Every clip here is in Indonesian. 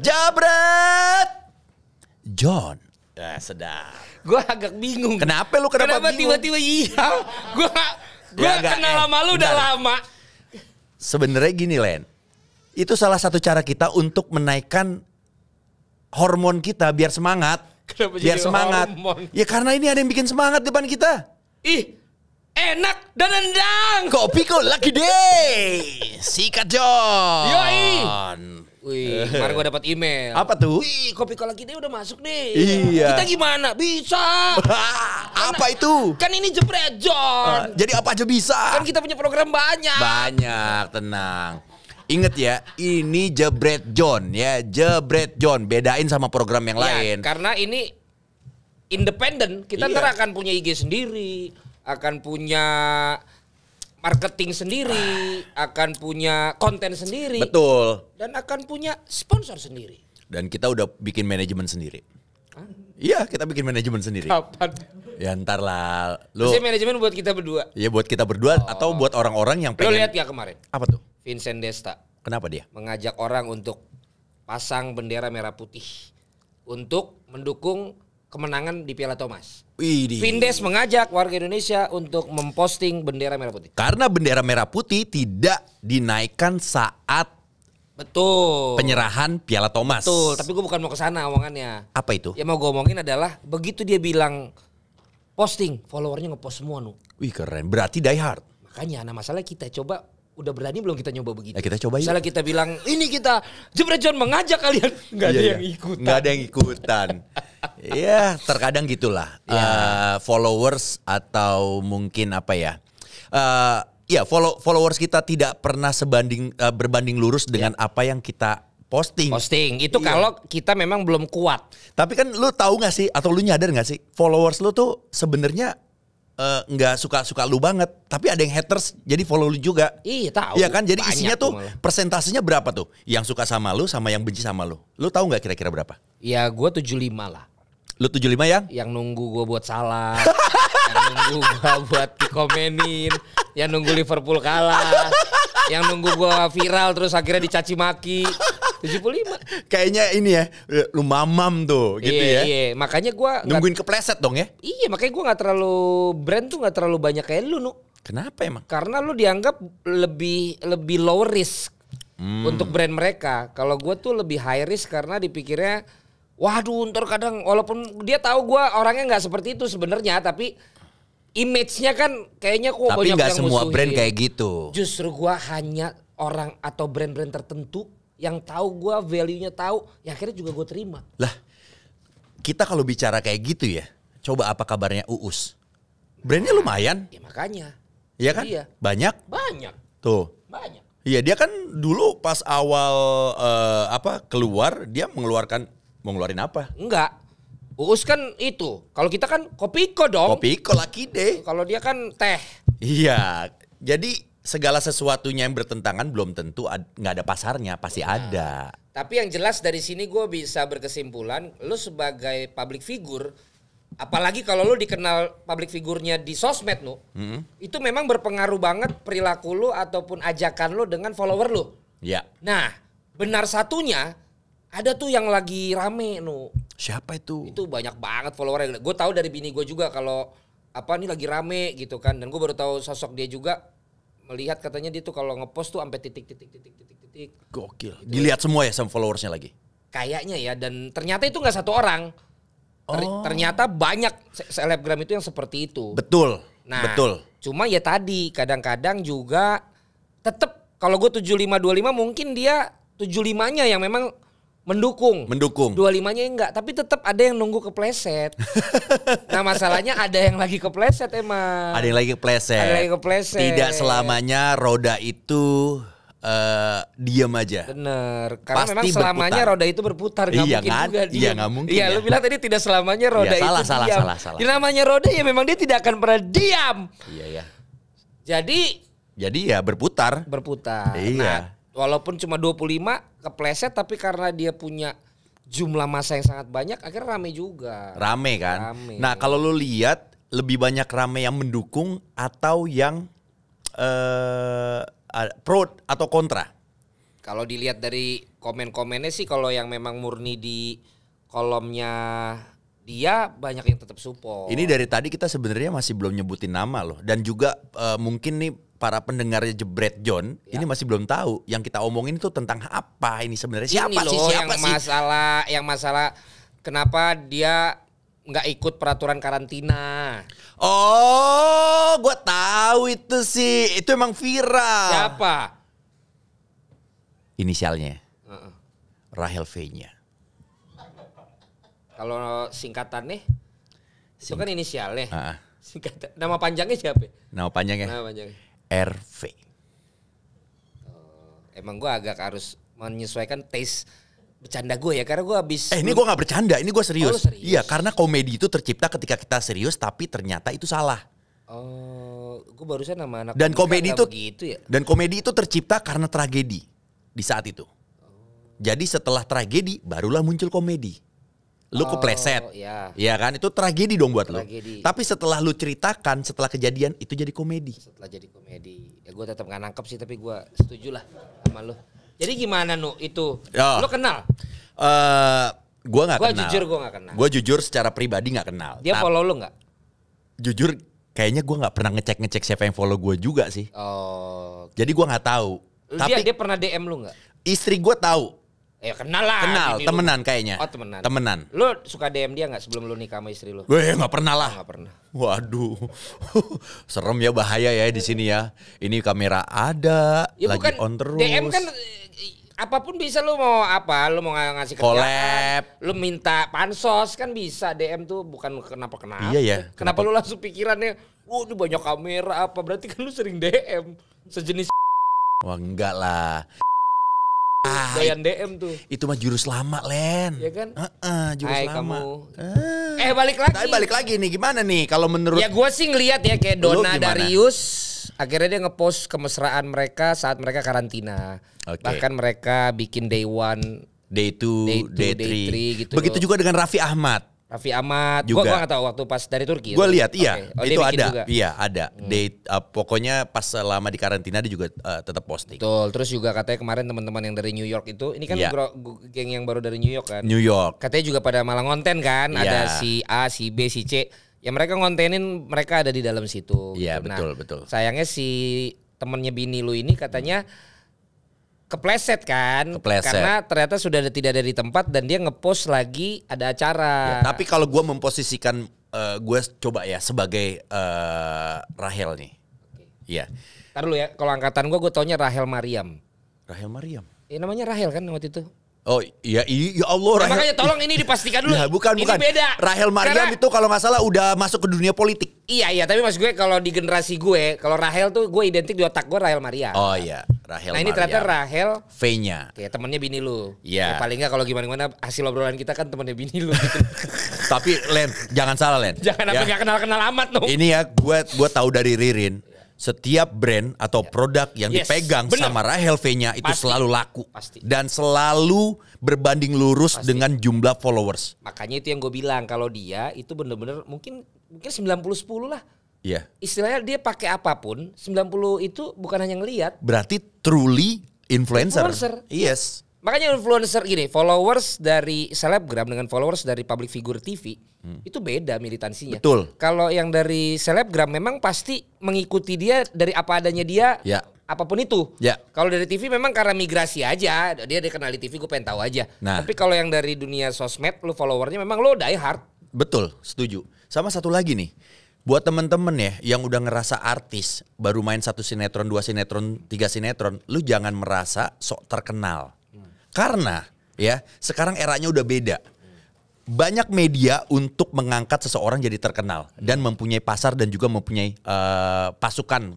Jabret John. Ya, sedap. Gue agak bingung. Kenapa bingung? Tiba-tiba iya? Gue kenal sama lu udah lama. Sebenarnya gini Len, itu salah satu cara kita untuk menaikkan hormon kita biar semangat. Kenapa biar jadi semangat? hormon? Ya karena ini ada yang bikin semangat depan kita. Ih, enak dan nendang. Kopi kok Lucky Day. Sikat John. Yoi. Wih, kemarin gue dapat email. Apa tuh? Wih, kopi kola kita udah masuk nih. Iya. Kita gimana? Bisa. Apa itu? Kan ini Jebret John. Jadi apa aja bisa. Kan kita punya program banyak. Banyak, tenang. Ingat ya, ini Jebret John ya, Jebret John. Bedain sama program yang lain. Karena ini independen. Kita Iya. ntar akan punya IG sendiri, akan punya marketing sendiri, akan punya konten sendiri. Betul. Dan akan punya sponsor sendiri. Dan kita udah bikin manajemen sendiri. Iya, kita bikin manajemen sendiri. Kapan? Ya ntar lah. Lu, Terus manajemen buat kita berdua. ya buat kita berdua atau buat orang-orang yang Lo pengen. lihat ya kemarin, Apa tuh? Vincent Desta Kenapa dia? mengajak orang untuk pasang bendera merah putih untuk mendukung kemenangan di Piala Thomas. Widih. Vindes mengajak warga Indonesia untuk memposting bendera merah putih. Karena bendera merah putih tidak dinaikkan saat Betul. penyerahan Piala Thomas. Betul, tapi gue bukan mau ke sana omongannya. Apa itu? Yang mau gue omongin adalah begitu dia bilang posting, followernya ngepost semua nu. Wih keren, berarti die hard. Makanya, nah masalah kita coba udah berani belum kita nyoba begitu? Ya, kita coba yuk. Misalnya kita bilang ini kita Jebret John mengajak kalian, nggak ada yang ikutan. Nggak ada yang ikutan. Ya terkadang gitulah. Followers atau mungkin apa ya? Ya followers kita tidak pernah berbanding lurus dengan apa yang kita posting. Itu kalau kita memang belum kuat. Tapi kan lu tahu nggak sih atau lu nyadar nggak sih followers lu tuh sebenarnya nggak suka lu banget, tapi ada yang haters jadi follow lu juga. Iya tahu. Iya kan, jadi Banyak isinya tuh malah. persentasenya berapa tuh? Yang suka sama lu sama yang benci sama lu. Lu tahu nggak kira-kira berapa? Ya gue 75 lah. Lu 75 yang? Yang nunggu gue buat salah, yang nunggu gue buat dikomenin, yang nunggu Liverpool kalah, yang nunggu gue viral terus akhirnya dicaci maki. 75. Kayaknya ini ya, lu mamam tuh gitu ya. Iya, makanya gue Nungguin kepleset dong ya. Iya, makanya gue nggak terlalu brand tuh nggak terlalu banyak kayak lu nu. Kenapa emang? Karena lu dianggap lebih low risk untuk brand mereka. Kalau gue tuh lebih high risk karena dipikirnya, waduh, ntar kadang walaupun dia tahu gue orangnya nggak seperti itu sebenarnya, tapi image-nya kan kayaknya kok Tapi banyak nggak yang semua musuhin. brand kayak gitu. Justru gue hanya orang atau brand-brand tertentu yang tahu gue value-nya tahu, ya akhirnya juga gue terima. Lah, kita kalau bicara kayak gitu ya, coba apa kabarnya Uus? Brandnya lumayan, Ya makanya. iya kan? Iya. Banyak. Tuh. Banyak. Iya, dia kan dulu pas awal keluar dia mau ngeluarin apa? Enggak. Uus kan itu. Kalau kita kan Kopiko dong. Kopi Lucky Day. Kalau dia kan teh. Iya. Jadi segala sesuatunya yang bertentangan belum tentu nggak ada pasarnya, pasti ada. Tapi yang jelas dari sini gue bisa berkesimpulan, lu sebagai public figure, apalagi kalau lu dikenal public figurnya di sosmed lu, itu memang berpengaruh banget perilaku lu ataupun ajakan lu dengan follower lu. Ya. Nah, benar satunya ada tuh yang lagi rame nu. Siapa itu? Itu banyak banget followernya. Gue tahu dari bini gue juga kalau apa nih lagi rame gitu kan, dan gue baru tahu sosok dia juga. Melihat katanya dia tuh kalau ngepost tuh sampai titik. Gokil. Dilihat semua ya sama followersnya lagi. Kayaknya ya, dan ternyata itu nggak satu orang. Ternyata banyak selebgram itu yang seperti itu. Betul. Nah, betul. Cuma ya tadi kadang-kadang juga tetap kalau gue 75-25 mungkin dia 75-nya yang memang mendukung. 25-nya enggak, tapi tetap ada yang nunggu kepleset. Nah, masalahnya ada yang lagi kepleset emang. Ada yang lagi kepleset. Tidak selamanya roda itu diam aja. Bener, karena Pasti memang selamanya berputar. roda itu berputar, nggak Iya mungkin kan? juga diam. Iya, nggak mungkin Iya, ya. lu bilang tadi tidak selamanya roda Iya, itu salah, diam. salah. Yang namanya roda ya memang dia tidak akan pernah diam. Iya ya. Jadi ya berputar. Iya. Nah, walaupun cuma 25 kepleset, tapi karena dia punya jumlah massa yang sangat banyak, akhirnya rame juga. Rame kan? Rame. Nah, kalau lu lihat lebih banyak rame yang mendukung atau yang pro atau kontra? kalau dilihat dari komen-komennya sih, kalau yang memang murni di kolomnya dia banyak yang tetap support. Ini dari tadi kita sebenarnya masih belum nyebutin nama loh. Dan juga mungkin nih para pendengarnya Jebret John ini masih belum tahu yang kita omongin itu tentang apa ini sebenarnya. Siapa Yang masalah kenapa dia nggak ikut peraturan karantina. Oh, gue tahu itu sih. Itu emang viral. Siapa? Inisialnya. Rahel V-nya. Kalau singkatannya itu kan inisialnya. Singkatan. Nama panjangnya siapa? Nama panjangnya? RV. Emang gue agak harus menyesuaikan taste bercanda gue ya, karena gue habis. Ini gue nggak bercanda, ini gue serius. Oh, serius. Iya, karena komedi itu tercipta ketika kita serius, tapi ternyata itu salah. Oh, gue barusan nama anak. Dan komedi itu begitu ya? Dan komedi itu tercipta karena tragedi di saat itu. Jadi setelah tragedi barulah muncul komedi. Lu kepleset, ya kan, itu tragedi dong buat lu. Tapi setelah lu ceritakan, setelah kejadian itu jadi komedi. Setelah jadi komedi, ya gue tetap nggak nangkep sih, tapi gue setuju lah sama lu. Jadi gimana itu? Lu kenal? Gue nggak kenal. Jujur gue nggak kenal. Gue jujur secara pribadi nggak kenal. Dia follow lu nggak? Jujur, kayaknya gue nggak pernah ngecek siapa yang follow gue juga sih. Oh. Jadi gue nggak tahu. Tapi dia pernah DM lu nggak? Istri gue tahu. Ya kenal lah. Kenal, temenan kayaknya. Oh temenan. Temenan. Lu suka DM dia nggak sebelum lu nikah sama istri lu? Gue nggak pernah lah. Nggak pernah. Waduh, serem ya, bahaya ya di sini ya. Ini kamera ada, ya, lagi on terus. DM kan apapun bisa, lu mau apa? Lu mau ngasih kerjaan, collab, lu minta pansos kan bisa. DM tuh bukan kenapa. Iya ya. Kenapa lu langsung pikirannya, ini banyak kamera apa? Berarti kan lu sering DM sejenis. Wah enggak lah. Doyan DM tuh. Itu mah jurus lama, Len. Iya kan? Jurus Hai lama. Balik lagi. Balik lagi nih, gimana nih kalau menurut? Ya gue sih ngeliat ya kayak Donna Darius, akhirnya dia ngepost kemesraan mereka saat mereka karantina. Bahkan mereka bikin day 1, day 2, day 3 gitu. Begitu juga dengan Raffi Ahmad. Gue gak tahu waktu pas dari Turki. Gue lihat, iya, itu ada, juga. iya ada. Pokoknya pas selama di karantina dia juga tetap posting. Betul. Terus juga katanya kemarin teman-teman yang dari New York itu, ini kan geng yang baru dari New York kan. New York. Katanya juga pada malah ngonten kan, ada si A, si B, si C. Ya mereka ngontenin, mereka ada di dalam situ. Iya gitu. betul. Sayangnya si temennya bini lu ini katanya kepleset kan, karena ternyata sudah tidak ada di tempat dan dia ngepost lagi ada acara. Ya, tapi kalau gue memposisikan gue coba ya sebagai Rahel nih. Iya. Ntar dulu ya, kalau angkatan gue taunya Rahel Mariam. Rahel Mariam? Ya namanya Rahel kan waktu itu. Oh iya, ya Allah. Rahel. Makanya tolong ini dipastikan dulu. Nah, bukan. Ini beda. Rahel Mariam itu kalau nggak salah udah masuk ke dunia politik. Iya, tapi maksud gue kalau di generasi gue, kalau Rahel tuh gue identik di otak gue Rahel Mariam. Oh iya, Rahel Mariam. Nah ini ternyata Rahel V-nya. Kayak temennya bini lu. Iya. Ya, paling nggak kalau gimana hasil obrolan kita kan temennya bini lu gitu. Tapi Len, jangan salah Len. Jangan sampai nggak kenal-kenal amat dong. Ini ya gue tahu dari Ririn. Setiap brand atau produk yang dipegang sama Rahel V-nya itu selalu laku. Pasti. Dan selalu berbanding lurus dengan jumlah followers. Makanya itu yang gue bilang, kalau dia itu bener-bener mungkin 90-10 lah. Iya. Istilahnya dia pakai apapun, 90 itu bukan hanya ngelihat. Berarti truly influencer. Yes. Makanya influencer gini, followers dari selebgram dengan followers dari public figure TV itu beda militansinya. Betul. Kalau yang dari selebgram memang pasti mengikuti dia dari apa adanya dia, apapun itu. Ya. Kalau dari TV memang karena migrasi aja, dia dikenal di TV, gue pengen tahu aja. Nah. Tapi kalau yang dari dunia sosmed, lu followernya memang lo die hard. Betul, setuju. Sama satu lagi nih. Buat temen-temen ya yang udah ngerasa artis, baru main 1 sinetron, 2 sinetron, 3 sinetron, lu jangan merasa sok terkenal. Karena ya sekarang eranya udah beda. Banyak media untuk mengangkat seseorang jadi terkenal dan mempunyai pasar dan juga mempunyai pasukan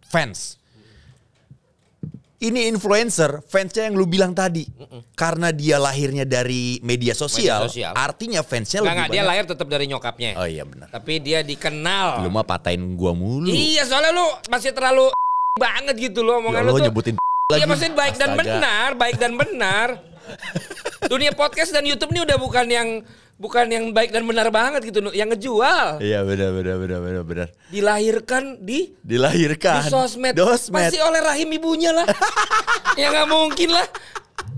fans. Ini influencer, fansnya yang lu bilang tadi. Karena dia lahirnya dari media sosial. Artinya fansnya lebih banyak. Dia lahir tetap dari nyokapnya. Oh iya benar. Tapi dia dikenal. Lu mah patahin gua mulu. Iya, soalnya lu masih terlalu banget gitu loh omongan lu tuh. Nyebutin iya maksudnya baik dan benar. Dunia podcast dan YouTube ini udah bukan yang bukan yang baik dan benar banget gitu, yang ngejual. Iya benar. Dilahirkan di sosmed. Pasti oleh rahim ibunya lah. Ya nggak mungkin lah.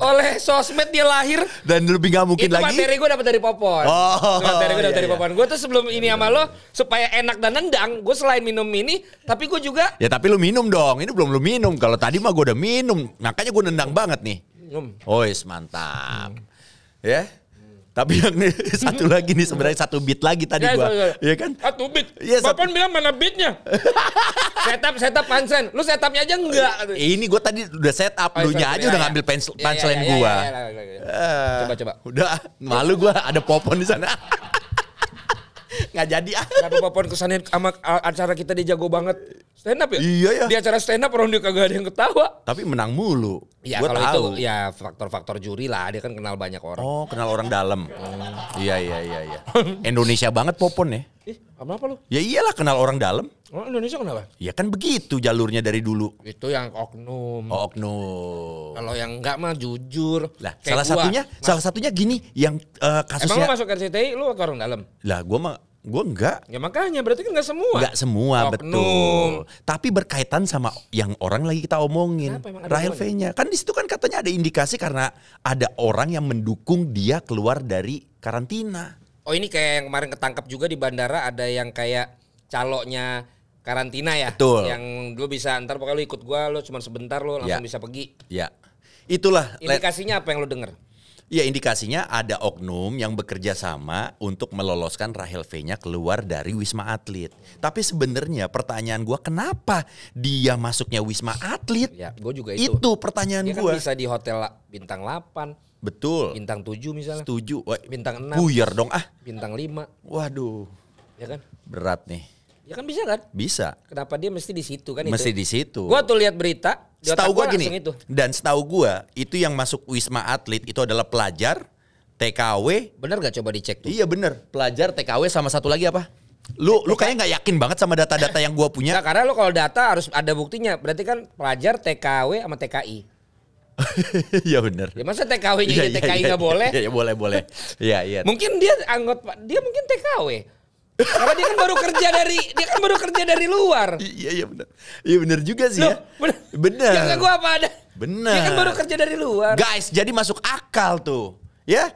Oleh sosmed dia lahir. Dan lebih gak mungkin itu lagi. Itu materi gue dapet dari Popon. Materi gue dapet dari Popon. Gue tuh sebelum ini sama lo supaya enak dan nendang, gue selain minum ini, tapi gue juga. Ya tapi lu minum dong. Ini belum lu minum. Kalau tadi mah gue udah minum. Makanya gue nendang banget nih. Ois mantap. Ya. Tapi yang satu lagi nih sebenarnya satu beat lagi tadi gua. Iya kan? Satu beat. Iya, Popon bilang mana beatnya? setup Hansen. Lu setupnya aja enggak. Ini gua tadi udah setup. Lu nya aja udah ngambil punchline gua. Coba. Udah malu gua ada Popon di sana. Nggak jadi ah. Kenapa Popon kesannya sama acara kita dia jago banget stand up ya? Iya ya. Di acara stand up orang dia kagak ada yang ketawa. Tapi menang mulu. Ya kalau itu ya faktor-faktor juri lah. Dia kan kenal banyak orang. Oh kenal orang dalam. Iya. Indonesia banget Popon ya. Apa lu? Ya iyalah kenal orang dalam. Oh Indonesia kenapa? Ya kan begitu jalurnya dari dulu. Itu yang oknum. Oh oknum. Kalau yang enggak mah jujur. Lah salah satunya gini yang kasusnya. Emang lu masuk RCTI lu ke orang dalam? Lah gue enggak. Ya makanya berarti kan enggak semua. Enggak semua betul. Tapi berkaitan sama yang orang lagi kita omongin. Rahel V-nya. Kan di situ kan katanya ada indikasi karena ada orang yang mendukung dia keluar dari karantina. Oh ini kayak yang kemarin ketangkap juga di bandara ada yang kayak caloknya karantina ya. Betul. Yang lu bisa ntar pokoknya lu ikut gua, lu cuma sebentar lu langsung bisa pergi. Ya. Itulah. Indikasinya apa yang lu denger? Ya indikasinya ada oknum yang bekerja sama untuk meloloskan Rahel V-nya keluar dari Wisma Atlet. Tapi sebenarnya pertanyaan gua kenapa dia masuknya Wisma Atlet? Ya, gua juga itu. Itu pertanyaan dia gua. Kan bisa di hotel bintang 8. Betul. Bintang 7 misalnya. Setuju. Bintang 6. Buyar dong ah. Bintang 5. Waduh. Ya kan? Berat nih. Ya kan bisa kan? Bisa. Kenapa dia mesti di situ kan? Mesti di situ. Gua tuh lihat berita. Setahu gua gini. Itu. Dan setahu gua itu yang masuk Wisma Atlet itu adalah pelajar, TKW. Bener gak coba dicek tuh? Iya bener. Pelajar, TKW sama satu lagi apa? Lu kayaknya nggak yakin banget sama data-data yang gua punya. Nah, karena lu kalau data harus ada buktinya. Berarti kan pelajar, TKW sama TKI. Iya bener. Ya masa TKW-nya TKI nggak boleh? Iya boleh. Iya. Mungkin dia mungkin TKW. Karena dia kan baru kerja dari luar. Iya benar. Iya benar juga sih. Loh, ya. Benar. Yang gua apa ada? Benar. Dia kan baru kerja dari luar. Guys, jadi masuk akal tuh. Ya.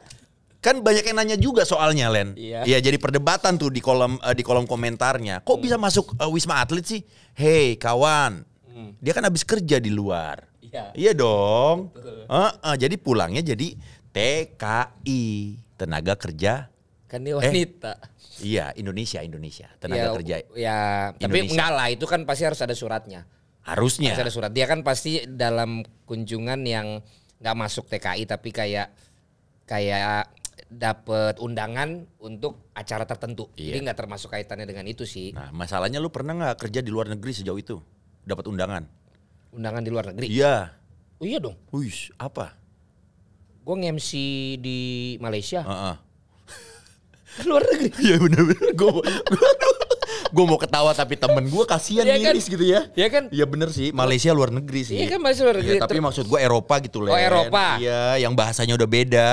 Kan banyak yang nanya juga soalnya Len. Iya. Ya jadi perdebatan tuh di kolom komentarnya. Kok bisa masuk Wisma Atlet sih? Hey kawan. Dia kan habis kerja di luar. Iya dong. Jadi pulangnya jadi TKI, tenaga kerja. Kan dia wanita. Iya, Indonesia. Tenaga kerja. Ya, tapi enggak lah, itu kan pasti harus ada suratnya. Harusnya. Harus ada surat. Dia kan pasti dalam kunjungan yang enggak masuk TKI tapi kayak dapet undangan untuk acara tertentu. Jadi enggak termasuk kaitannya dengan itu sih. Nah, masalahnya lu pernah enggak kerja di luar negeri sejauh itu? Dapat undangan? Undangan di luar negeri? Iya. Oh iya dong. Wih, apa? Gue nge-MC di Malaysia. Luar negeri. Iya bener-bener. Gue mau ketawa tapi temen gue kasihan miris gitu ya. Iya kan? Iya bener sih. Malaysia luar negeri sih. Iya kan Malaysia luar negeri. Ya, tapi maksud gue Eropa gitu Len. Oh Eropa. Iya yang bahasanya udah beda.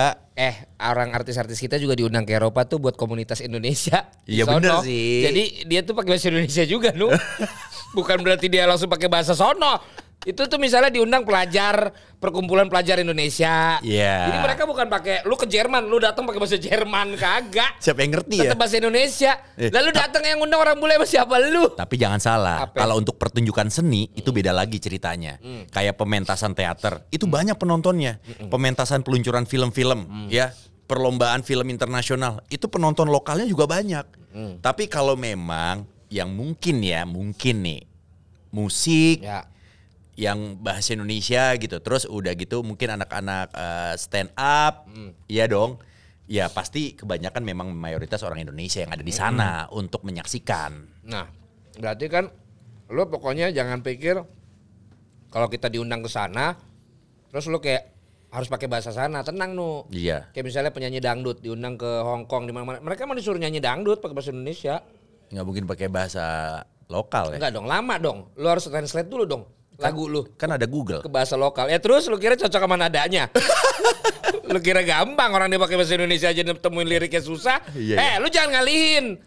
Orang artis-artis kita juga diundang ke Eropa tuh buat komunitas Indonesia. Iya bener sih. Jadi dia tuh pakai bahasa Indonesia juga nu. Bukan berarti dia langsung pakai bahasa sono. Itu tuh misalnya diundang perkumpulan pelajar Indonesia. Iya. Jadi mereka bukan pakai lu ke Jerman, lu datang pakai bahasa Jerman kagak. Siapa yang ngerti ya? Tetap bahasa Indonesia. Lalu datang yang undang orang bule siapa lu? Tapi jangan salah, kalau untuk pertunjukan seni itu beda lagi ceritanya. Kayak pementasan teater, itu banyak penontonnya. Pementasan peluncuran film-film, ya, perlombaan film internasional, itu penonton lokalnya juga banyak. Tapi kalau memang yang mungkin nih musik yang bahasa Indonesia gitu, terus udah gitu mungkin anak-anak stand up, iya dong, ya pasti kebanyakan memang mayoritas orang Indonesia yang ada di sana untuk menyaksikan. Nah, berarti kan lo pokoknya jangan pikir kalau kita diundang ke sana, terus lo kayak harus pakai bahasa sana, tenang nu. Iya. Kayak misalnya penyanyi dangdut diundang ke Hong Kong di mana-mana, mereka mau disuruh nyanyi dangdut pakai bahasa Indonesia. Nggak mungkin pakai bahasa lokal ya? Enggak dong, lama dong. Lo harus translate dulu dong. lagu lu. Kan ada Google. Ke bahasa lokal. Ya terus lu kira cocok sama nadanya? Lu kira gampang orang dia pakai bahasa Indonesia aja nemuin liriknya susah? Iya. Lu jangan ngalihin.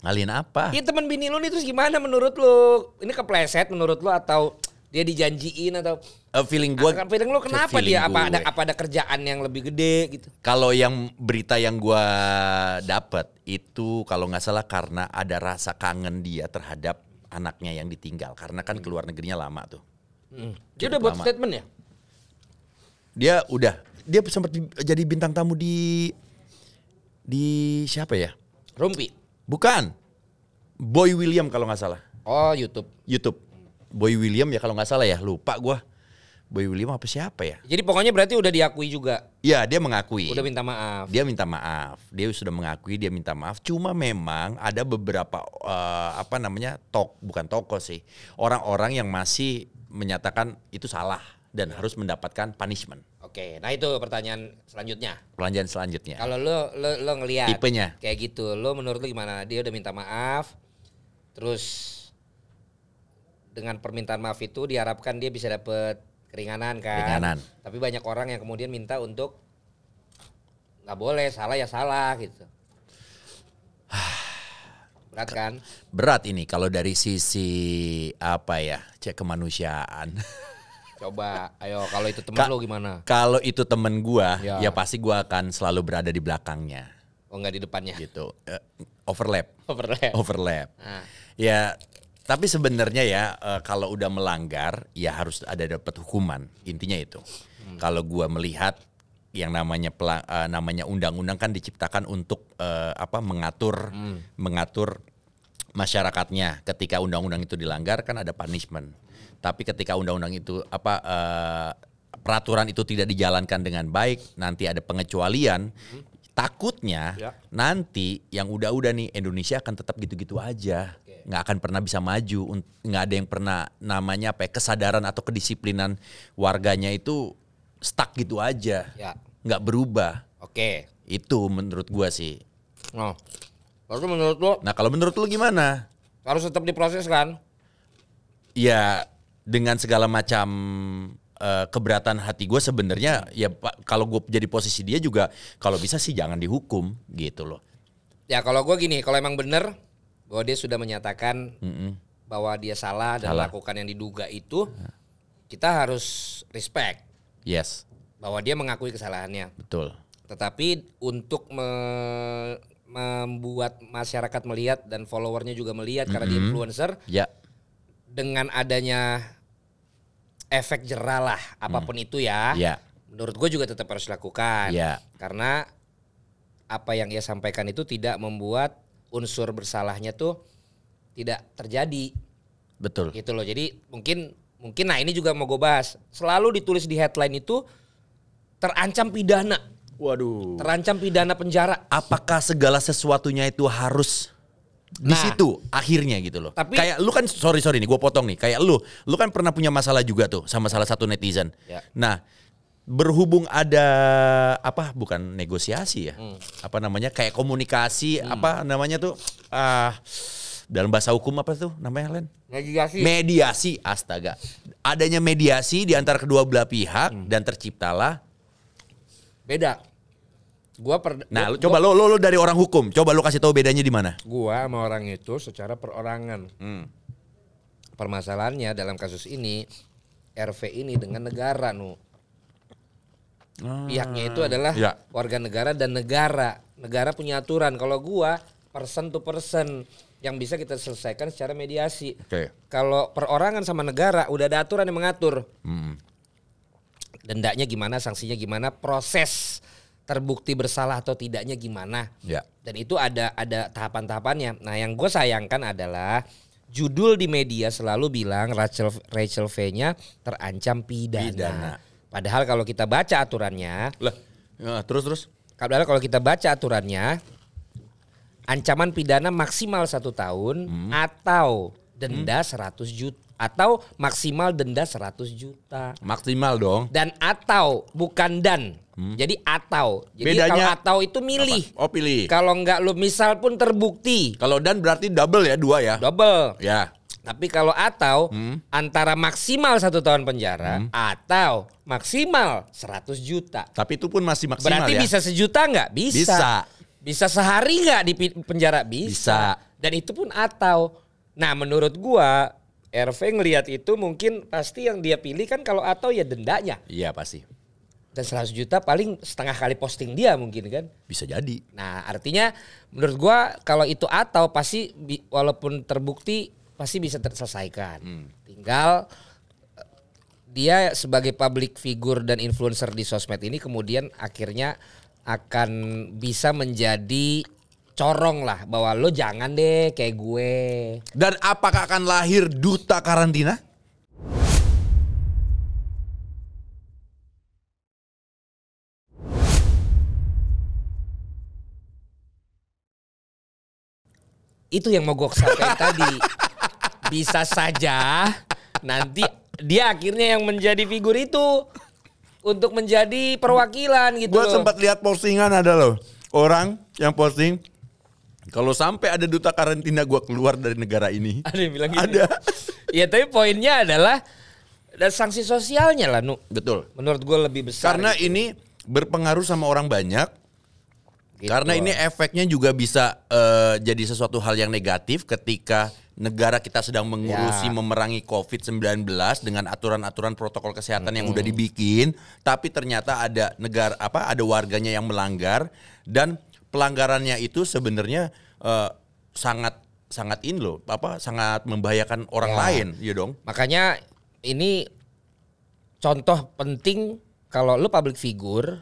Ngalihin apa? Iya teman bini lu nih terus gimana menurut lu? Ini kepleset menurut lu atau dia dijanjiin atau feeling gue? Feeling lu kenapa dia? Apa ada kerjaan yang lebih gede gitu? Kalau yang berita yang gue dapat itu kalau nggak salah karena ada rasa kangen dia terhadap anaknya yang ditinggal karena kan keluar negerinya lama tuh. Dia udah buat statement ya? Dia sempat jadi bintang tamu di siapa ya? Rumpi. Bukan. Boy William kalau nggak salah. Oh, YouTube. Boy William ya kalau nggak salah ya, lupa gue. Boy William apa siapa ya? Jadi pokoknya berarti udah diakui juga. Iya, dia mengakui. Udah minta maaf. Dia minta maaf. Dia sudah mengakui, dia minta maaf. Cuma memang ada beberapa bukan tokoh sih. Orang-orang yang masih menyatakan itu salah dan harus mendapatkan punishment. Oke, nah itu pertanyaan selanjutnya. Kalau lo ngelihat tipenya kayak gitu, lo menurut lo gimana? Dia udah minta maaf, terus dengan permintaan maaf itu diharapkan dia bisa dapet keringanan kan? Tapi banyak orang yang kemudian minta untuk nggak boleh, salah ya salah gitu. Berat kan? Berat ini kalau dari sisi cek kemanusiaan. Coba, ayo kalau itu temen lo gimana? Kalau itu temen gua, ya pasti gua akan selalu berada di belakangnya. Oh nggak di depannya? Gitu, overlap. Nah. Ya, tapi sebenarnya ya kalau udah melanggar, ya harus ada dapat hukuman. Intinya itu. Kalau gua melihat yang namanya undang-undang kan diciptakan untuk mengatur masyarakatnya. Ketika undang-undang itu dilanggar kan ada punishment. Tapi ketika undang-undang itu peraturan itu tidak dijalankan dengan baik, nanti ada pengecualian. Takutnya nanti yang udah-udah nih Indonesia akan tetap gitu-gitu aja, nggak akan pernah bisa maju, nggak ada yang pernah namanya kesadaran atau kedisiplinan warganya itu stuck gitu aja, nggak berubah. Itu menurut gua sih. Lalu menurut lo? Nah kalau menurut lo gimana? Harus tetap diproses kan? Ya. Dengan segala macam keberatan hati gue sebenarnya ya kalau gue jadi posisi dia juga kalau bisa sih jangan dihukum gitu loh. Ya kalau gue gini, kalau emang bener bahwa dia sudah menyatakan bahwa dia salah dan melakukan yang diduga itu, kita harus respect. Yes. Bahwa dia mengakui kesalahannya. Betul. Tetapi untuk membuat masyarakat melihat dan followernya juga melihat karena dia influencer. Dengan adanya efek jerah lah apapun itu ya, menurut gue juga tetap harus dilakukan karena apa yang ia sampaikan itu tidak membuat unsur bersalahnya tuh tidak terjadi. Betul. Gitu loh. Jadi mungkin nah ini juga mau gue bahas. Selalu ditulis di headline itu terancam pidana. Waduh. Terancam pidana penjara. Apakah segala sesuatunya itu harus di situ akhirnya gitu loh. Tapi kayak lu kan sorry nih gue potong nih. Kayak lu kan pernah punya masalah juga tuh sama salah satu netizen. Nah, berhubung ada bukan negosiasi ya. Kayak komunikasi tuh dalam bahasa hukum apa tuh namanya Len? Mediasi, astaga. Adanya mediasi di antara kedua belah pihak dan terciptalah beda. Coba lo dari orang hukum, coba lo kasih tahu bedanya di mana? Gua sama orang itu secara perorangan. Permasalahannya dalam kasus ini RV ini dengan negara pihaknya itu adalah warga negara dan negara punya aturan. Kalau gua person to person yang bisa kita selesaikan secara mediasi. Kalau perorangan sama negara udah ada aturan yang mengatur. Dendanya gimana, sanksinya gimana, proses terbukti bersalah atau tidaknya gimana. Dan itu ada tahapan-tahapannya. Nah, yang gue sayangkan adalah judul di media selalu bilang Rachel V-nya terancam pidana. Padahal kalau kita baca aturannya, terus. Padahal kalau kita baca aturannya, ancaman pidana maksimal 1 tahun atau denda 100 juta atau maksimal denda 100 juta. Maksimal dong. Dan atau bukan dan. Jadi atau. Jadi bedanya, kalau atau itu milih. Pilih. Kalau enggak lu misal pun terbukti. Kalau dan berarti double ya, 2 ya. Double. Ya. Tapi kalau antara maksimal 1 tahun penjara atau maksimal 100 juta. Tapi itu pun masih maksimal. Berarti ya? bisa sejuta nggak? Bisa. Bisa sehari nggak di penjara? Bisa. Dan itu pun atau. Nah menurut gua RV ngelihat itu mungkin pasti yang dia pilih kan kalau atau ya dendanya. Iya pasti. Dan 100 juta paling setengah kali posting dia mungkin kan. Bisa jadi. Nah artinya menurut gua kalau itu atau pasti walaupun terbukti pasti bisa terselesaikan. Tinggal dia sebagai public figure dan influencer di sosmed ini kemudian akhirnya akan bisa menjadi corong lah bahwa lo jangan deh kayak gue. Dan apakah akan lahir duta karantina? Itu yang mau gue sampaikan tadi. Bisa saja nanti dia akhirnya yang menjadi figur itu untuk menjadi perwakilan gitu. Gue sempat lihat postingan ada loh orang yang posting kalau sampai ada duta karantina gue keluar dari negara ini. Ada yang bilang gitu. Ada. Ya tapi poinnya adalah dan sanksi sosialnya lah Nu. Betul. Menurut gue lebih besar. Karena gitu. Ini berpengaruh sama orang banyak. Gitu. Karena ini efeknya juga bisa jadi sesuatu hal yang negatif ketika negara kita sedang mengurusi memerangi COVID-19 dengan aturan-aturan protokol kesehatan yang udah dibikin, tapi ternyata ada ada warganya yang melanggar dan pelanggarannya itu sebenarnya sangat sangat membahayakan orang lain, ya dong. Makanya ini contoh penting kalau lu public figure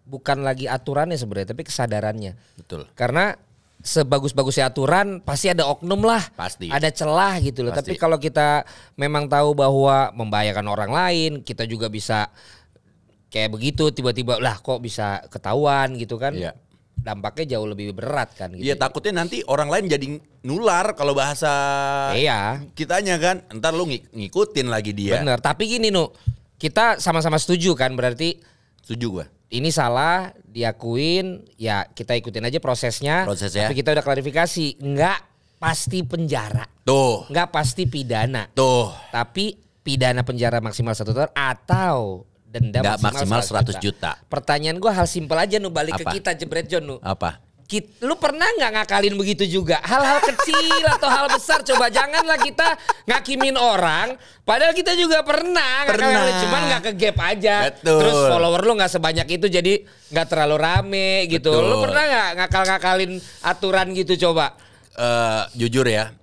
bukan lagi aturannya sebenarnya tapi kesadarannya. Betul. Karena sebagus-bagusnya aturan pasti ada oknum lah. Pasti. Ada celah gitu loh. Pasti. Tapi kalau kita memang tahu bahwa membahayakan orang lain, kita juga bisa kayak begitu tiba-tiba lah kok bisa ketahuan gitu kan. Iya. Dampaknya jauh lebih berat kan gitu. Iya, takutnya nanti orang lain jadi nular kalau bahasa kitanya kan. Ntar lu ngikutin lagi dia. Bener, tapi gini Nu, kita sama-sama setuju kan berarti. Setuju gue. Ini salah, diakuin, ya kita ikutin aja prosesnya. Tapi kita udah klarifikasi, nggak pasti penjara. Tuh. Nggak pasti pidana. Tuh. Tapi pidana penjara maksimal 1 tahun atau denda maksimal 100 juta. Pertanyaan gue hal simpel aja Nu, balik ke kita Jebret John Nu. Apa? Lu pernah nggak ngakalin begitu juga? Hal-hal kecil atau hal besar, coba janganlah kita ngakimin orang. Padahal kita juga pernah ngakalin, cuman nggak ke gap aja. Betul. Terus follower lu nggak sebanyak itu, jadi nggak terlalu rame gitu. Betul. Lu pernah nggak ngakal-ngakalin aturan gitu coba? Jujur ya,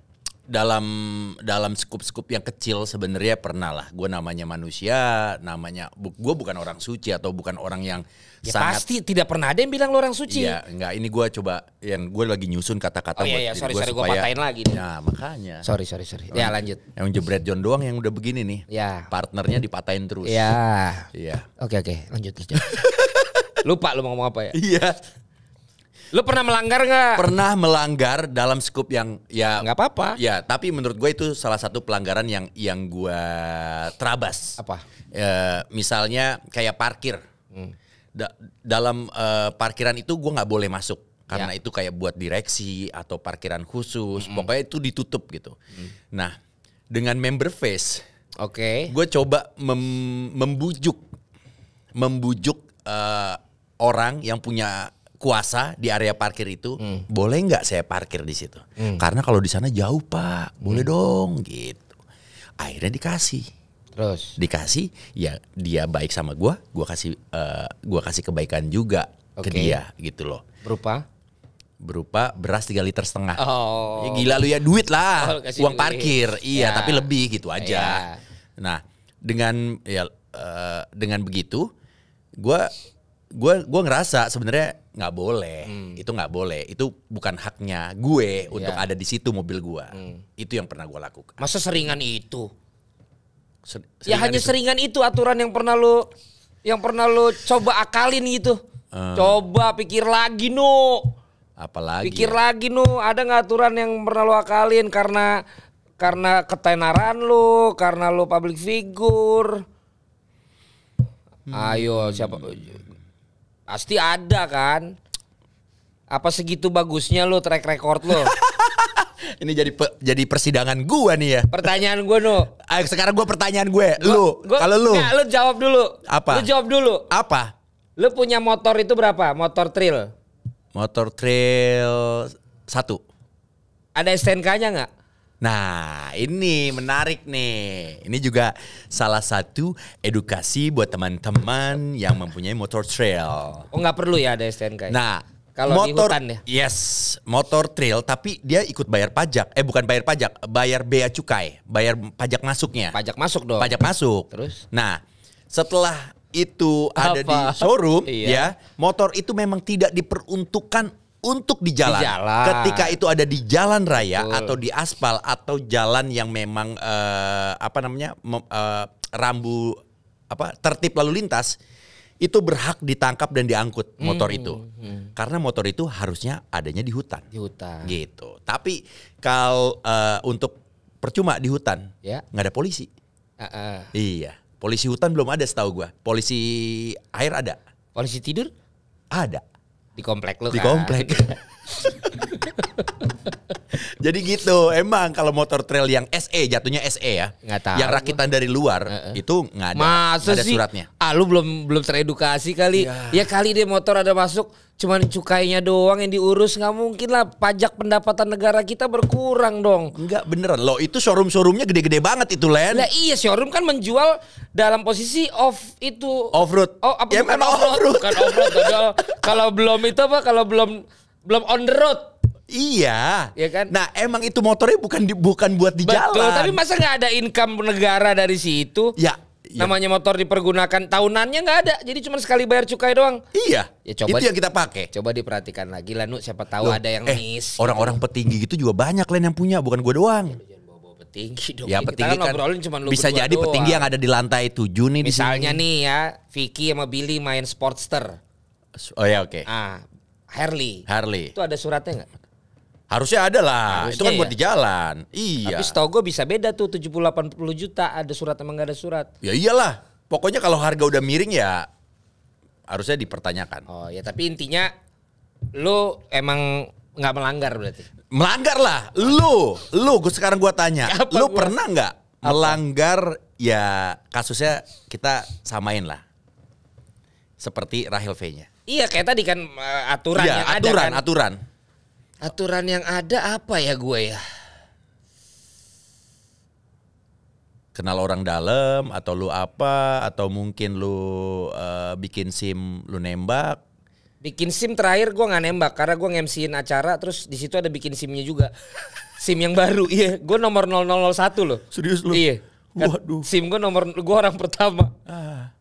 dalam skup-skup yang kecil sebenarnya pernah lah. Gue namanya manusia, gue bukan orang suci atau bukan orang yang sangat. Pasti tidak pernah ada yang bilang lu orang suci. Iya, enggak. Ini gue coba, gue lagi nyusun kata-kata. Oh iya, sorry gue patahin lagi. Ya makanya. Sorry. Ya lanjut. Yang Jebret John doang yang udah begini nih. Ya. Partnernya dipatahin terus. Iya. Oke, lanjut. Lupa lu mau ngomong apa ya? Iya. Lu pernah melanggar nggak? Pernah melanggar dalam skup yang ya nggak apa-apa. Ya, tapi menurut gue itu salah satu pelanggaran yang gue terabas. Apa? Misalnya kayak parkir. Dalam parkiran itu gue nggak boleh masuk karena itu kayak buat direksi atau parkiran khusus. Pokoknya itu ditutup gitu. Nah, dengan member face, gue coba membujuk orang yang punya kuasa di area parkir itu, boleh nggak saya parkir di situ? Karena kalau di sana jauh Pak, boleh dong gitu. Akhirnya dikasih, ya dia baik sama gue kasih kebaikan juga ke dia gitu loh. Berupa beras 3,5 liter. Oh. Ya, gila lu ya, duit lah, uang duit. parkir, iya tapi lebih gitu Ya. aja. Nah dengan begitu, gue ngerasa sebenarnya nggak boleh, itu nggak boleh, itu bukan haknya gue untuk ada di situ mobil gue. Itu yang pernah gue lakukan. Masa seringan itu? Seringan itu aturan yang pernah lu coba akalin gitu. Coba pikir lagi Nu. Apalagi? Pikir lagi Nu, ada nggak aturan yang pernah lu akalin karena ketenaran lu, karena lu public figure? Ayo siapa? Pasti ada kan? Apa segitu bagusnya lu track record lu? Ini jadi persidangan gua nih ya. Pertanyaan gue Nu. Sekarang gua pertanyaan gue. Kalau lu. Nggak, lu jawab dulu. Apa? Lu jawab dulu. Apa? Lu punya motor itu berapa? Motor trail. Motor trail 1. Ada STNK-nya nggak? Nah, ini menarik nih. Ini juga salah satu edukasi buat teman-teman yang mempunyai motor trail. Oh, nggak perlu ya ada STNK. Nah, kalau di motor, hutan ya. Yes, motor trail tapi dia ikut bayar pajak. Bukan bayar pajak, bayar bea cukai, bayar pajak masuknya. Pajak masuk dong. Pajak masuk. Terus? Nah, setelah itu ada Apa? di showroom, Iya. ya, motor itu memang tidak diperuntukkan untuk di jalan. Ketika itu ada di jalan raya atau di aspal atau jalan yang memang tertib lalu lintas, itu berhak ditangkap dan diangkut motor itu. Karena motor itu harusnya adanya di hutan. Di hutan. Gitu. Tapi kalau untuk percuma di hutan, Ya. nggak ada polisi. Iya. Polisi hutan belum ada setahu gua. Polisi air ada. Polisi tidur? Ada. Di komplek lu Di kan? komplek. Jadi gitu. Emang kalau motor trail yang SE, jatuhnya SE ya. Nggak tahu Yang rakitan dari luar itu nggak ada. Masa nggak ada sih? suratnya. Lu belum teredukasi kali. Ya kali deh motor ada masuk, cuman cukainya doang yang diurus, nggak mungkin lah pajak pendapatan negara kita berkurang dong. Enggak beneran. Loh itu showroom-showroomnya gede-gede banget itu Len. Lah iya, showroom kan menjual dalam posisi Off-road. Oh, apa Ya, bukan memang off-road? Bukan off-road. Kalau belum itu apa? Kalau belum on the road. Iya. Ya kan? Nah, emang itu motornya bukan buat di Betul, jalan. tapi masa nggak ada income negara dari situ? Ya. Namanya motor dipergunakan tahunannya nggak ada, jadi cuma sekali bayar cukai doang. Iya. Ya, coba itu yang kita pakai. Coba diperhatikan lagi lah, Nu, siapa tahu ada yang miss. Orang-orang petinggi gitu juga banyak Len yang punya, bukan gua doang. Jangan bawa-bawa petinggi dong. Ya Kita petinggi kan ngobrolin cuma lu bisa berdua jadi doang. petinggi yang ada di lantai 7 nih. Misalnya di sini. nih ya, Vicky sama Billy main Sportster. Oh ya oke. Harley. Itu ada suratnya nggak? Harusnya ada lah. Harusnya Itu kan ya. buat di jalan. Iya. Tapi setahu gue bisa beda tuh 70-80 juta ada surat emang nggak ada surat. Ya iyalah. Pokoknya kalau harga udah miring ya harusnya dipertanyakan. Oh ya, tapi intinya lu emang nggak melanggar berarti. Melanggar lah. Lu sekarang gua tanya. Apa Lu gua? pernah nggak melanggar ya kasusnya kita samain lah. Seperti Rahel V-nya. Iya, kayak tadi kan aturan Iya, yang ada kan. aturan. Aturan yang ada apa ya gue ya? Kenal orang dalam atau lu apa atau mungkin lu bikin SIM lu nembak. Bikin SIM terakhir gue nggak nembak karena gue nge-MC-in acara, terus di situ ada bikin SIM-nya juga. SIM yang baru, iya. Gue nomor 0001 loh. Serius lu? Iya. Waduh. SIM gue gue orang pertama.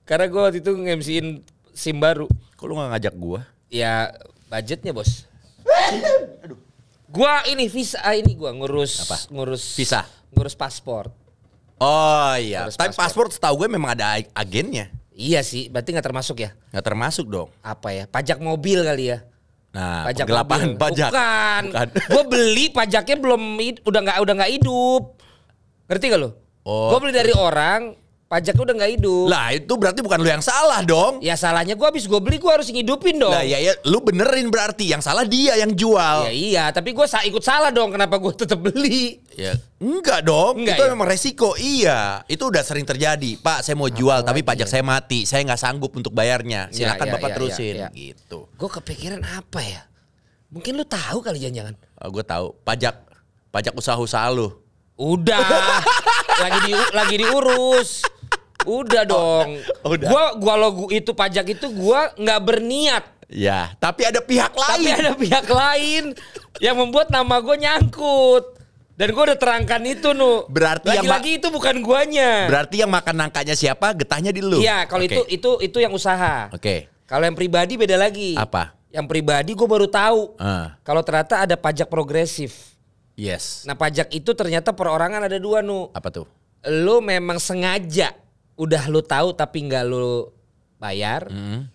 Karena gue waktu itu nge-MC-in SIM baru. Kok lu gak ngajak gua? Ya budgetnya bos. Gua ini visa gua ngurus Apa? ngurus Visa? ngurus paspor. Oh iya. Ngurus Tapi paspor setahu gue memang ada agennya. Iya sih, berarti nggak termasuk ya? Nggak termasuk dong. Apa ya? Pajak mobil kali ya? Nah, Pajak penggelapan mobil. pajak. Bukan. Gua beli pajaknya udah nggak hidup. Ngerti gak lo? Oh. Gua beli dari orang, pajaknya udah nggak hidup. Lah itu berarti bukan lu yang salah dong. Ya salahnya gua habis gua beli gua harus ngidupin dong. Lah ya lu benerin berarti yang salah dia yang jual. Ya iya, tapi gua ikut salah dong, kenapa gua tetap beli? Ya enggak dong. Enggak itu ya? memang resiko. Iya, itu udah sering terjadi. Pak, saya mau jual tapi pajak saya mati. Saya nggak sanggup untuk bayarnya. Silakan Ya, Bapak ya, terusin ya. gitu. Gua kepikiran apa ya? Mungkin lu tahu kali jangan. Gue tahu pajak usaha-usaha lu. Udah. lagi diurus. Udah dong. Udah. Itu pajak itu gua nggak berniat. Ya, tapi ada pihak lain. Tapi ada pihak lain yang membuat nama gue nyangkut. Dan gue udah terangkan itu, Nu. Berarti lagi-lagi itu bukan guanya. Berarti yang makan nangkanya siapa, getahnya di lu. Iya, kalau itu yang usaha. Oke. Kalau yang pribadi beda lagi. Apa? Yang pribadi gue baru tahu. Ah. Kalau ternyata ada pajak progresif. Yes. Nah, pajak itu ternyata perorangan ada dua, Nu. Apa tuh? Lu memang sengaja udah lu tahu tapi nggak lu bayar,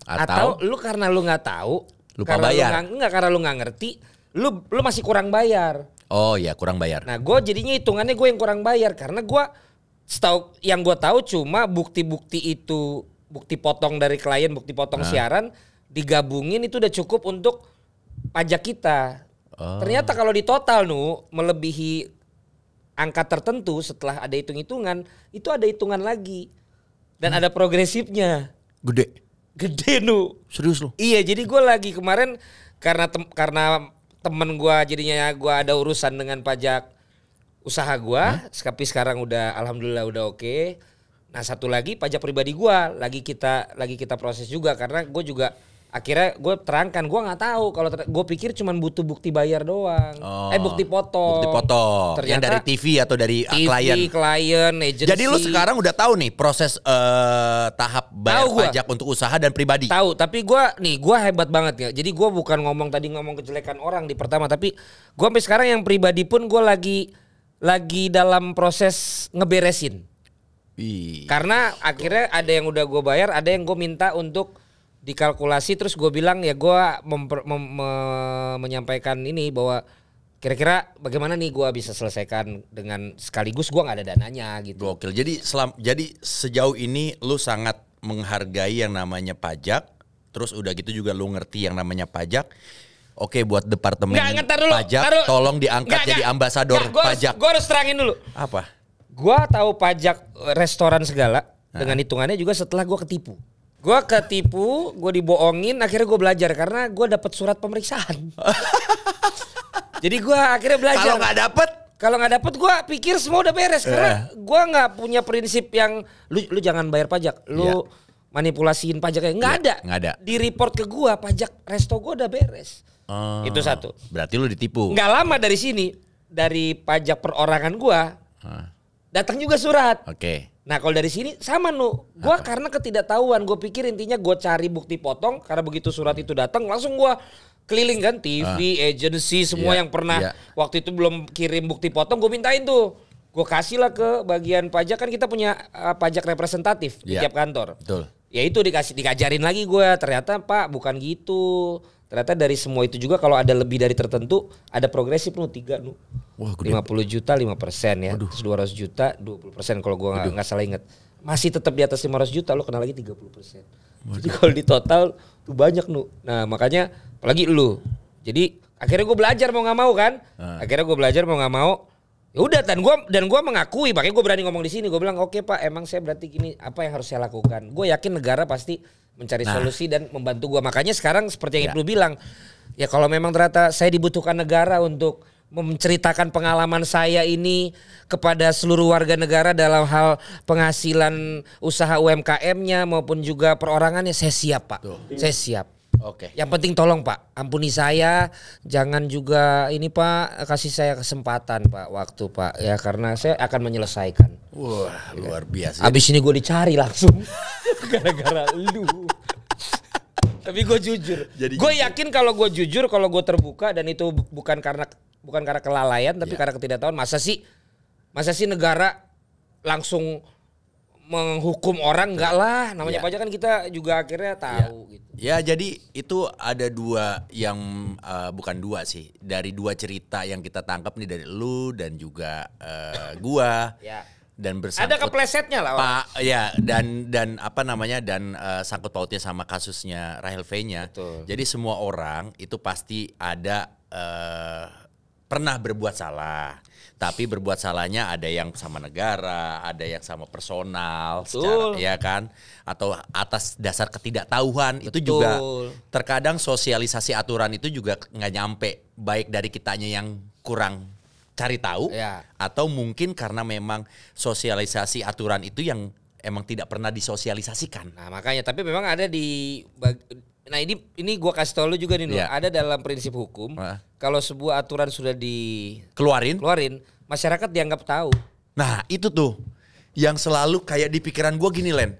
atau lu karena lu nggak tahu, lupa karena bayar. Karena lu nggak ngerti, lu masih kurang bayar. Oh iya, kurang bayar. Nah, gue jadinya hitungannya gue yang kurang bayar karena gue yang gue tahu cuma bukti-bukti itu, bukti potong dari klien, bukti potong siaran digabungin itu udah cukup untuk pajak kita. Ternyata kalau di total melebihi angka tertentu setelah ada hitung-hitungan, itu ada hitungan lagi. Dan ada progresifnya. Gede Serius lu? Iya, jadi gue lagi kemarin karena temen gue jadinya gue ada urusan dengan pajak usaha gue, tapi sekarang udah alhamdulillah udah oke. Nah satu lagi pajak pribadi gue lagi kita proses juga karena gue juga akhirnya gue terangkan gue nggak tahu kalau gue pikir cuma butuh bukti bayar doang, bukti potong. Bukti potong. Ternyata yang dari TV atau dari klien, agency. Jadi lu sekarang udah tahu nih proses tahap bayar pajak untuk usaha dan pribadi. Tahu, tapi gue hebat banget ya. Jadi gue bukan ngomong kejelekan orang di pertama, tapi gue sampai sekarang yang pribadi pun gue lagi dalam proses ngeberesin. Karena akhirnya ada yang udah gue bayar, ada yang gue minta untuk dikalkulasi, terus gue bilang ya gue menyampaikan ini bahwa kira-kira bagaimana nih gue bisa selesaikan dengan sekaligus gue nggak ada dananya gitu. Gokil. Jadi sejauh ini lu sangat menghargai yang namanya pajak, terus udah gitu juga lu ngerti yang namanya pajak. Oke, buat departemen pajak tolong diangkat jadi ambasador pajak. Gue harus terangin dulu. Apa? Gue tahu pajak restoran segala dengan hitungannya juga setelah gue ketipu. Gue dibohongin, akhirnya gue belajar karena gue dapat surat pemeriksaan. Jadi gue akhirnya belajar. Kalau nggak dapet, gue pikir semua udah beres karena gue nggak punya prinsip yang lu jangan bayar pajak, lu manipulasiin pajaknya, nggak ada. Di report ke gue pajak resto gue udah beres. Itu satu. Berarti lu ditipu. Nggak lama dari sini, dari pajak perorangan gue datang juga surat. Oke. Nah kalau dari sini sama gue karena ketidaktahuan, gue pikir intinya gue cari bukti potong, karena begitu surat itu datang langsung gue keliling kan TV, agency semua yang pernah waktu itu belum kirim bukti potong, gue mintain tuh, gue kasih lah ke bagian pajak, kan kita punya pajak representatif di tiap kantor. Betul. Ya itu dikajarin lagi gue, ternyata Pak bukan gitu. Ternyata dari semua itu juga kalau ada lebih dari tertentu ada progresif 3 Wah, 50 juta 5% ya. Terus 200 juta 20% kalau gua nggak salah ingat. Masih tetap di atas 500 juta lo kena lagi 30%. Jadi kalau di total tuh banyak Nah makanya apalagi lu. Jadi akhirnya gue belajar mau nggak mau kan. Akhirnya gue belajar mau nggak mau. Ya udah dan gua mengakui, makanya gue berani ngomong di sini. Gue bilang oke Pak, emang saya berarti gini, apa yang harus saya lakukan. Gue yakin negara pasti mencari solusi dan membantu gue. Makanya sekarang seperti yang Ibnu bilang, ya kalau memang ternyata saya dibutuhkan negara untuk menceritakan pengalaman saya ini kepada seluruh warga negara dalam hal penghasilan usaha UMKM-nya maupun juga perorangannya, saya siap Pak. Saya siap. Oke. Yang penting tolong Pak, ampuni saya, jangan juga ini Pak, kasih saya kesempatan Pak, waktu Pak, ya karena saya akan menyelesaikan. Wah, luar biasa. Abis ini gue dicari langsung gara-gara lu. Tapi gue jujur, gue yakin kalau gue jujur, kalau gue terbuka dan itu bukan karena kelalaian, tapi karena ketidaktahuan. Masa sih negara langsung menghukum orang? Enggak lah, namanya pajak kan kita juga akhirnya tahu gitu. Ya jadi itu ada bukan dua sih, dari 2 cerita yang kita tangkap nih dari lu dan juga gua. Dan bersangkut ada keplesetnya lah Pak, ya dan apa namanya dan sangkut pautnya sama kasusnya Rahel V-nya. Jadi semua orang itu pasti ada pernah berbuat salah. Tapi berbuat salahnya ada yang sama negara, ada yang sama personal, secara, ya kan? Atau atas dasar ketidaktahuan. Itu juga terkadang sosialisasi aturan itu juga nggak nyampe, baik dari kitanya yang kurang cari tahu, atau mungkin karena memang sosialisasi aturan itu yang emang tidak pernah disosialisasikan. Nah makanya, tapi memang ada nah ini gua kasih tau lu juga nih, ada dalam prinsip hukum, kalau sebuah aturan sudah dikeluarin, masyarakat dianggap tahu. Nah itu tuh yang selalu kayak di pikiran gua gini, Len.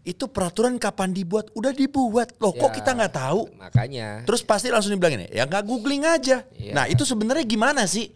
Itu peraturan kapan dibuat? Udah dibuat loh, kok kita nggak tahu? Makanya. Terus pasti langsung dibilang ini, ya nggak googling aja. Nah itu sebenarnya gimana sih?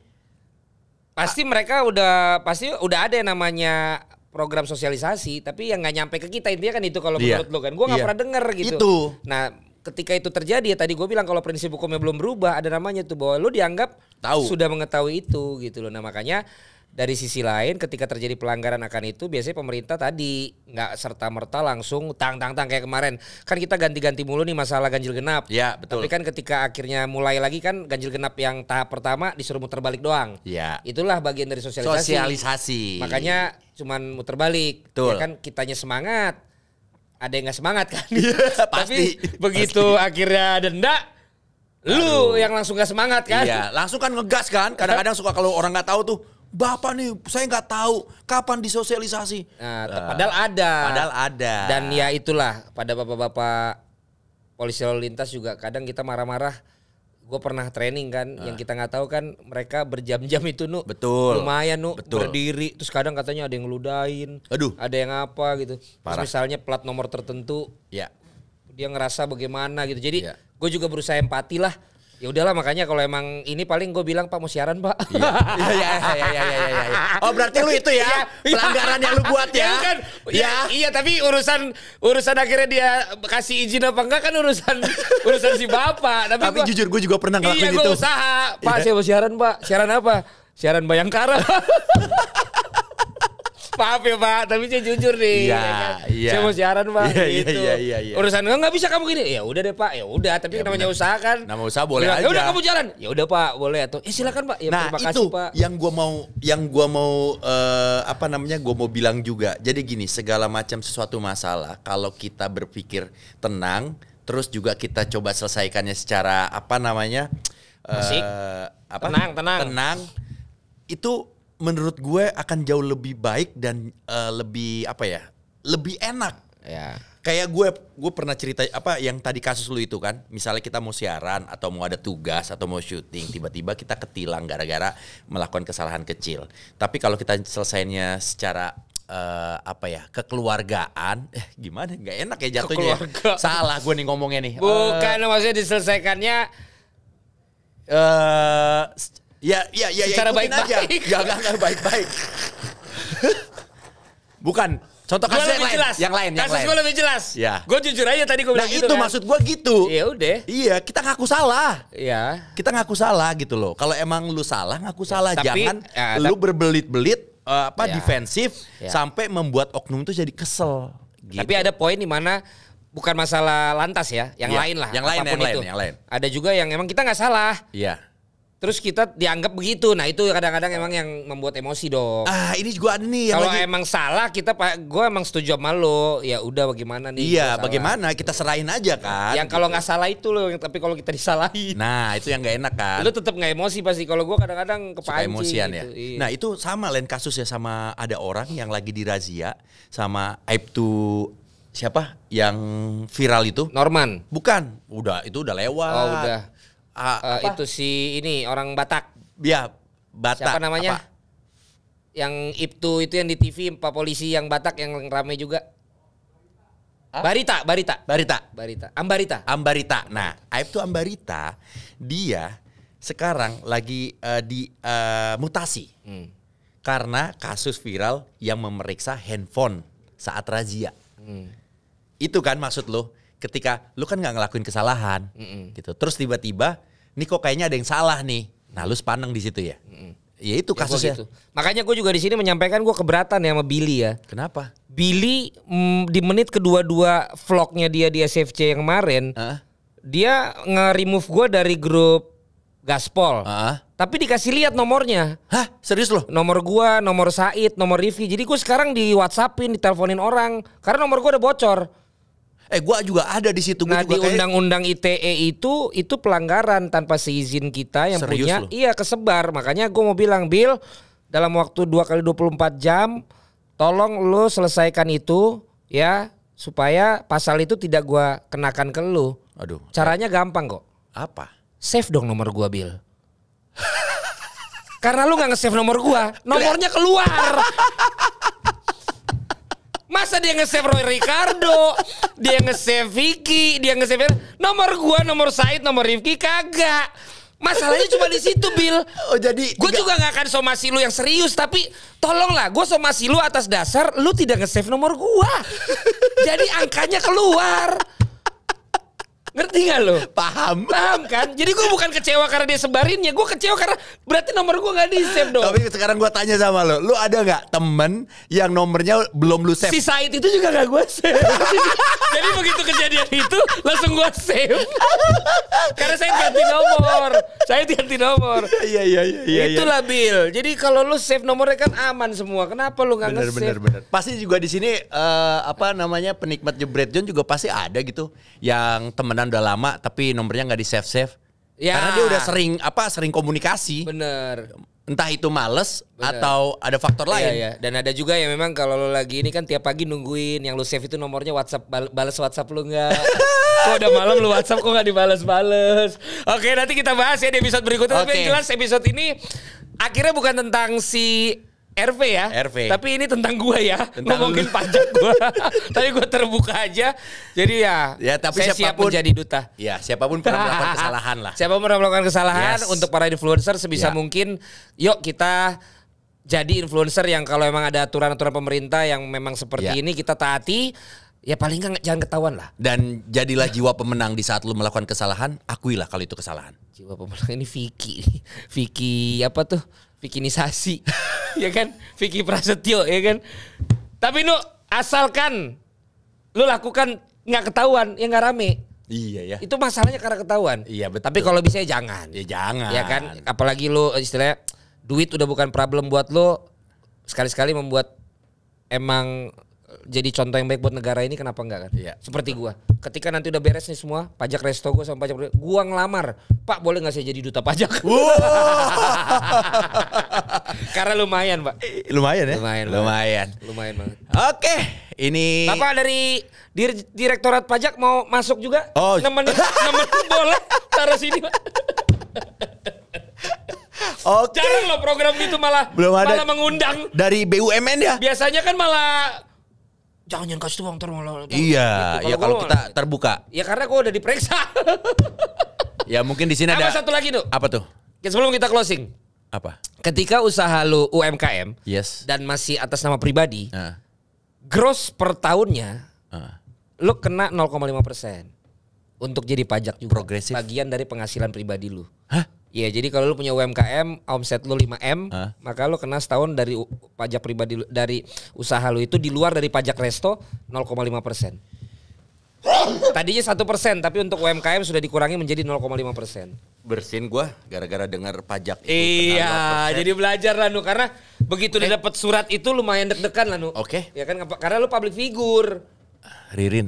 Pasti mereka udah ada yang namanya program sosialisasi, tapi yang nggak nyampe ke kita, intinya kan itu kalau menurut lo kan. Gue nggak pernah denger gitu. Itu. Nah ketika itu terjadi ya tadi gue bilang kalau prinsip hukumnya belum berubah ada namanya tuh bahwa lu dianggap sudah mengetahui itu gitu loh. Nah makanya dari sisi lain ketika terjadi pelanggaran akan itu biasanya pemerintah tadi nggak serta-merta langsung tang kayak kemarin. Kan kita ganti-ganti mulu nih masalah ganjil genap. Ya, betul. Tapi kan ketika akhirnya mulai lagi kan ganjil genap yang tahap pertama disuruh muter balik doang. Ya. Itulah bagian dari sosialisasi. Makanya cuman muter balik. Betul. Ya kan kitanya semangat. Ada yang gak semangat kan. Pasti. Tapi begitu akhirnya denda lu yang langsung gak semangat kan. Iya, langsung kan ngegas kan. Kadang-kadang suka kalau orang gak tahu tuh, Bapak nih, saya nggak tahu kapan disosialisasi. Nah, padahal ada. Dan ya itulah pada bapak-bapak polisi lalu lintas juga kadang kita marah-marah. Gue pernah training kan, yang kita nggak tahu kan mereka berjam-jam itu Betul. Lumayan Betul. Berdiri. Terus kadang katanya ada yang ngeludahin. Aduh. Ada yang apa gitu. Terus misalnya plat nomor tertentu. Ya. Dia ngerasa bagaimana gitu. Jadi gue juga berusaha empati lah. Ya udahlah makanya kalau emang ini paling gue bilang Pak mau siaran Pak. Iya. Oh berarti lu itu ya pelanggaran yang lu buat ya? Kan? Iya tapi urusan akhirnya dia kasih izin apa enggak kan urusan si bapak. Tapi jujur gue juga pernah ngelakuin itu. Iya gue usaha. Pak saya mau siaran Pak. Siaran apa? Siaran Bayangkara. Maaf ya Pak, tapi saya jujur nih. Saya mau siaran Pak. Iya. Urusan nggak bisa kamu gini. Ya udah deh Pak, ya udah. Tapi namanya usaha kan. Nama usaha boleh aja. Ya udah kamu jalan. Ya udah Pak, boleh atau silakan Pak. Ya, nah terima kasih, itu Pak. yang gua mau gua mau bilang juga. Jadi gini, segala macam sesuatu masalah kalau kita berpikir tenang, terus juga kita coba selesaikannya secara Asik. Tenang. Itu menurut gue akan jauh lebih baik dan lebih enak. Ya. Kayak gue pernah cerita yang tadi kasus lu itu kan, misalnya kita mau siaran atau mau ada tugas atau mau syuting, tiba-tiba kita ketilang gara-gara melakukan kesalahan kecil. Tapi kalau kita selesainya secara kekeluargaan, gimana? Nggak enak ya jatuhnya. Salah gue nih ngomongnya nih. Bukan maksudnya diselesaikannya. Ya, secara baik-baik. Gak baik-baik. Bukan. Contoh kasus yang lain. Kasus gue lebih jelas. Ya. Gue jujur aja tadi gue bilang gitu. Nah itu maksud gue gitu. Ya udah. Iya, kita ngaku salah. Iya. Kita ngaku salah gitu loh. Kalau emang lu salah, ngaku salah. Tapi, jangan lu berbelit-belit defensif sampai membuat oknum tuh jadi kesel. Gitu. Tapi ada poin di mana bukan masalah lantas ya, yang lain lah. Yang lain. Ada juga yang emang kita nggak salah. Iya. Terus kita dianggap begitu. Nah itu kadang-kadang emang yang membuat emosi dong. Ini juga ada nih. Kalau emang salah gue emang setuju sama lo. Ya udah bagaimana nih. Iya bagaimana kita serahin aja kan. Yang kalau nggak salah itu loh. Tapi kalau kita disalahin. Nah itu yang nggak enak kan. Lo tetap nggak emosi pasti. Kalau gue kadang-kadang kepancing. Suka emosian gitu. Ya. Iya. Nah itu sama lain kasus ya sama ada orang yang lagi dirazia sama Aibtu siapa yang viral itu? Norman. Bukan. Itu udah lewat. Oh udah. Itu si ini orang Batak. Ya, Batak. Siapa namanya? Apa? Yang itu yang di TV Pak Polisi yang Batak yang rame juga. Barita. Ambarita. Nah, Aibtu Ambarita dia sekarang lagi di mutasi. Karena kasus viral yang memeriksa handphone saat razia. Itu kan maksud lo? Ketika lu kan nggak ngelakuin kesalahan, gitu. Terus tiba-tiba, nih kok kayaknya ada yang salah nih. Nah, lu sepaneng di situ ya. Ya itu kasusnya. Gitu. Makanya gue juga di sini menyampaikan gue keberatan ya sama Billy ya. Kenapa? Billy di menit kedua-dua vlognya dia di SFC yang kemarin, dia nge-remove gue dari grup Gaspol. Tapi dikasih lihat nomornya. Hah? Serius lo? Nomor gua, nomor Said, nomor Rifki. Jadi gue sekarang di WhatsAppin, diteleponin orang karena nomor gue udah bocor. Gua juga ada di situ. Nah di undang-undang ITE itu pelanggaran tanpa seizin kita yang serius punya. Lo? Iya kesebar. Makanya gue mau bilang Bill dalam waktu 2x24 jam tolong lo selesaikan itu ya supaya pasal itu tidak gua kenakan ke lo. Aduh. Caranya gampang kok. Apa? Save dong nomor gua Bill. Karena lu gak nge-save nomor gua, nomornya keluar. Masa dia nge-save Roy Ricardo, dia nge-save Vicky, dia nge-save nomor gua, nomor Said, nomor Rifki kagak. Masalahnya cuma di situ, Bill. Oh jadi gue juga gak akan somasi lu yang serius, tapi tolonglah gue somasi lu atas dasar lu tidak nge-save nomor gua. Jadi angkanya keluar. Ngerti gak lo? Paham. Paham kan? Jadi gue bukan kecewa karena dia sebarinnya, gue kecewa karena berarti nomor gue gak di-save dong. Tapi sekarang gue tanya sama lu ada gak temen yang nomornya belum lu save? Si Said itu juga gak gue save. Jadi begitu kejadian itu langsung gue save. Karena saya ganti nomor. Iya. Itulah Bill. Jadi kalau lu save nomornya kan aman semua. Kenapa lu gak nge-save? Bener. Pasti juga di sini penikmat Jebret John juga pasti ada gitu yang temenan udah lama tapi nomornya nggak di save. Ya. Karena dia udah sering komunikasi. Bener. Entah itu males atau ada faktor lain. Iya. Dan ada juga yang memang kalau lo lagi ini kan tiap pagi nungguin yang lu save itu nomornya WhatsApp, balas WhatsApp lu nggak. Kok udah malam lu WhatsApp kok nggak dibales-bales. Oke, nanti kita bahas ya di episode berikutnya. Tapi yang jelas episode ini akhirnya bukan tentang si RV ya, tapi ini tentang gue ya, ngomongin pajak gue. Tapi gue terbuka aja, jadi tapi saya siap menjadi duta. Ya, siapapun pernah melakukan kesalahan lah. Siapapun pernah melakukan kesalahan, untuk para influencer sebisa mungkin, yuk kita jadi influencer yang kalau emang ada aturan-aturan pemerintah yang memang seperti ini kita taati. Ya paling nggak jangan ketahuan lah. Dan jadilah jiwa pemenang di saat lu melakukan kesalahan, akuilah kalau itu kesalahan. Jiwa pemenang ini Vicky apa tuh? Vikinisasi, ya kan? Vicky Prasetyo, ya kan? Tapi nu asalkan lu lakukan nggak ketahuan, ya nggak rame. Iya ya. Itu masalahnya karena ketahuan. Iya betul. Tapi kalau bisa ya jangan. Ya jangan. Ya kan? Apalagi lu istilahnya duit udah bukan problem buat lu, sekali-sekali membuat emang jadi contoh yang baik buat negara ini, kenapa enggak kan? Iya. Seperti gua. Ketika nanti udah beres nih semua, pajak resto gua sama pajak gua ngelamar, Pak boleh nggak saya jadi duta pajak? Karena lumayan, Pak. Lumayan ya? Lumayan banget. Oke, ini Bapak dari Direktorat Pajak mau masuk juga? Oh. Nemenin boleh taruh sini, Pak. Oke. Jarang loh program gitu malah mengundang. Dari BUMN ya? Biasanya kan malah jangan kasih tuh bang malah. Iya, gitu. Ya kalau kita terbuka. Ya karena gue udah diperiksa. Ya mungkin di sini ada. Satu lagi tuh. Apa tuh? Sebelum kita closing. Apa? Ketika usaha lu UMKM dan masih atas nama pribadi, gross per tahunnya lu kena 0,5% untuk jadi pajak juga. Progresif. Bagian dari penghasilan pribadi lu. Hah? Iya, jadi kalau lu punya UMKM, omset lu 5M, maka lu kena setahun dari pajak pribadi lu, dari usaha lu itu di luar dari pajak resto 0,5%. Tadinya 1%, tapi untuk UMKM sudah dikurangi menjadi 0,5%. Bersin gua gara-gara dengar pajak itu. Iya, jadi belajar lah Nu, karena begitu udah dapat surat itu lumayan deg-degan lah Nu. Oke. Ya kan, karena lu public figure. Ririn,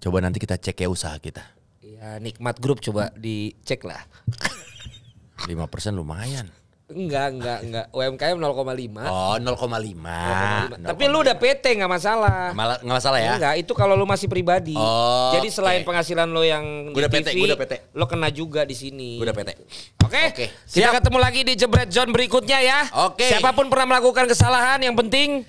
coba nanti kita cek ya usaha kita. Iya, Nikmat Group coba dicek lah. 5% lumayan. Enggak. UMKM 0,5. Oh, 0,5. Tapi lu udah PT nggak masalah. Nggak masalah ya? Enggak, itu kalau lu masih pribadi. Oh, jadi selain penghasilan lo yang gua di TV, udah PT. lo kena juga di sini. Gue udah PT. Oke. Kita ketemu lagi di Jebret John berikutnya ya. Oke. Siapapun pernah melakukan kesalahan, yang penting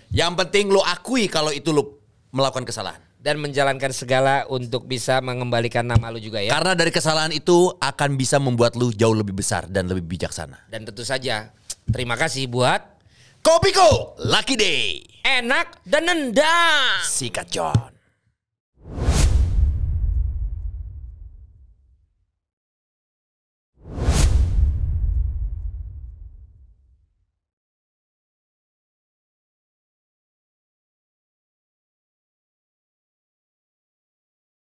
lu akui kalau itu lu melakukan kesalahan. Dan menjalankan segala untuk bisa mengembalikan nama lu juga ya. Karena dari kesalahan itu akan bisa membuat lu jauh lebih besar dan lebih bijaksana. Dan tentu saja terima kasih buat Kopiko Lucky Day. Enak dan nendang. Sikat John.